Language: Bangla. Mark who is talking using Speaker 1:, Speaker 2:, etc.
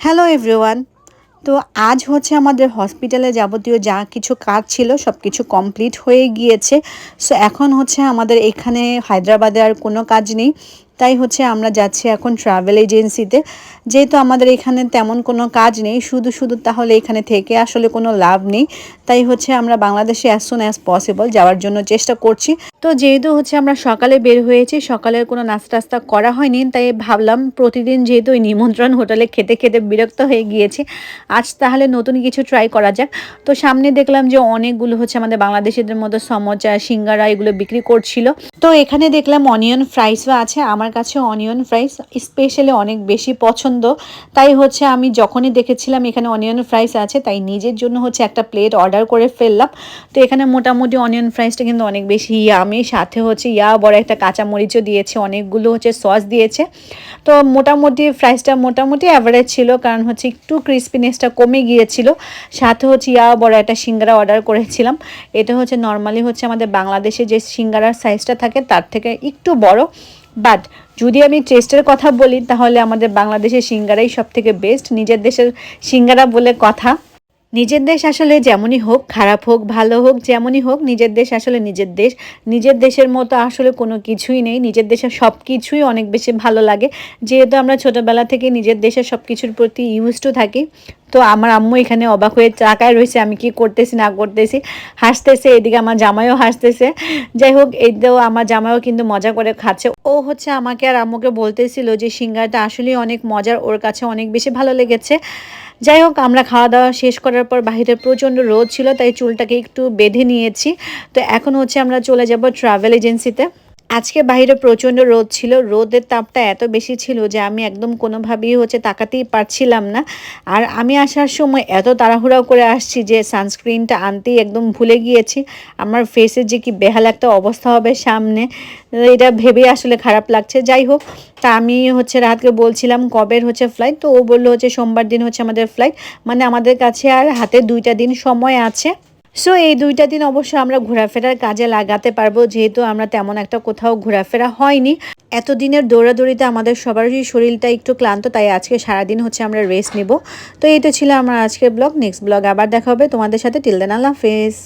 Speaker 1: Hello everyone. তো আজ হচ্ছে আমাদের হসপিটালে যাবতীয় যা কিছু কাজ ছিল সব কিছু কমপ্লিট হয়ে গিয়েছে। সো এখন হচ্ছে আমাদের এখানে হায়দ্রাবাদে আর কোনো কাজ নেই, তাই হচ্ছে আমরা যাচ্ছি এখন ট্রাভেল এজেন্সিতে। যেহেতু আমাদের এখানে তেমন কোনো কাজ নেই, শুধু শুধু তাহলে এখানে থেকে আসলে কোনো লাভ নেই, তাই হচ্ছে আমরা বাংলাদেশে অ্যাজ সুন অ্যাজ পসিবল যাওয়ার জন্য চেষ্টা করছি। তো যেহেতু হচ্ছে আমরা সকালে বের হয়েছি, সকালের কোনো নাস্তা টাস্তা করা হয়নি, তাই ভাবলাম প্রতিদিন যেহেতু ওই নিমন্ত্রণ হোটেলে খেতে খেতে বিরক্ত হয়ে গিয়েছি, আজ তাহলে নতুন কিছু ট্রাই করা যাক। তো সামনে দেখলাম যে অনেকগুলো হচ্ছে আমাদের বাংলাদেশিদের মতো সমোচা সিঙ্গারা এগুলো বিক্রি করছিল। তো এখানে দেখলাম অনিয়ন ফ্রাইসও আছে। আমার কাছে অনিয়ন ফ্রাইস স্পেশালি অনেক বেশি পছন্দ, তাই হচ্ছে আমি যখনই দেখেছিলাম এখানে অনিয়ন ফ্রাইস আছে, তাই নিজের জন্য হচ্ছে একটা প্লেট অর্ডার করে ফেললাম। তো এখানে মোটামুটি অনিয়ন ফ্রাইসটা কিন্তু অনেক বেশি ইয়ামি, সাথে হচ্ছে বড় একটা কাঁচামরিচও দিয়েছে, অনেকগুলো হচ্ছে সস দিয়েছে। তো মোটামুটি ফ্রাইসটা মোটামুটি অ্যাভারেজ ছিল, কারণ হচ্ছে একটু ক্রিস্পিনেসটা কমে গিয়েছিল। সাথে হচ্ছে বড় একটা সিঙ্গারা অর্ডার করেছিলাম। এটা হচ্ছে নর্মালি হচ্ছে আমাদের বাংলাদেশে যে সিঙ্গারার সাইজটা থাকে তার থেকে একটু বড়, বাট যদি আমি টেস্টের কথা বলি তাহলে আমাদের বাংলাদেশের সিঙ্গারাই সব থেকে বেস্ট। নিজের দেশের সিঙ্গারা বলে কথা। নিজের দেশ আসলে যেমনই হোক, খারাপ হোক ভালো হোক যেমনই হোক, নিজের দেশ আসলে নিজের দেশ। নিজের দেশের মতো আসলে কোনো কিছুই নেই। নিজের দেশের সব কিছুই অনেক বেশি ভালো লাগে, যেহেতু আমরা ছোটোবেলা থেকে নিজের দেশের সব কিছুর প্রতি ইউজ টু থাকি। তো আমার আম্মু এখানে অবাক হয়ে তাকায় রয়েছে আমি কি করতেছি না করতেছি, হাসতেছে, এদিকে আমার জামাইও হাসতেছে। যাই হোক, এইটাও আমার জামাইও কিন্তু মজা করে খাচ্ছে। ও হচ্ছে আমাকে আর আম্মুকে বলতেছিল যে সিঙ্গারাটা আসলেই অনেক মজার, ওর কাছে অনেক বেশি ভালো লেগেছে। যাই হোক, আমরা খাওয়া দাওয়া শেষ করার পর বাহিরে প্রচণ্ড রোদ ছিল, তাই চুলটাকে একটু বেঁধে নিয়েছি। তো এখন হচ্ছে আমরা চলে যাব ট্রাভেল এজেন্সিতে। আজকে বাইরে প্রচণ্ড রোদ ছিল, রোদের তাপটা এত বেশি ছিল যে আমি একদম কোনোভাবেই হচ্ছে তাকাতেই পারছিলাম না। আর আমি আসার সময় এত তাড়াহুড়া করে আসছি যে সানস্ক্রিনটা আনতেই একদম ভুলে গিয়েছি। আমার ফেসের যে কি বেহাল একটা অবস্থা হবে সামনে, এটা ভেবে আসলে খারাপ লাগছে। যাই হোক, তা আমি হচ্ছে রাহাতকে বলছিলাম কবের হচ্ছে ফ্লাইট, তো ও বললো হচ্ছে সোমবার দিন হচ্ছে আমাদের ফ্লাইট। মানে আমাদের কাছে আর হাতে 2টা দিন সময় আছে। সো এই 2টা দিন অবশ্য আমরা ঘোরাফেরার কাজে লাগাতে পারবো, যেহেতু আমরা তেমন একটা কোথাও ঘোরাফেরা হয়নি। এতদিনের দৌড়াদৌড়িতে আমাদের সবারই শরীরটা একটু ক্লান্ত, তাই আজকে সারাদিন হচ্ছে আমরা রেস্ট নিব। তো এই তো ছিল আমার আজকের ব্লগ। নেক্সট ব্লগ আবার দেখা হবে তোমাদের সাথে। টিল দেন আল্লাহ হাফেজ।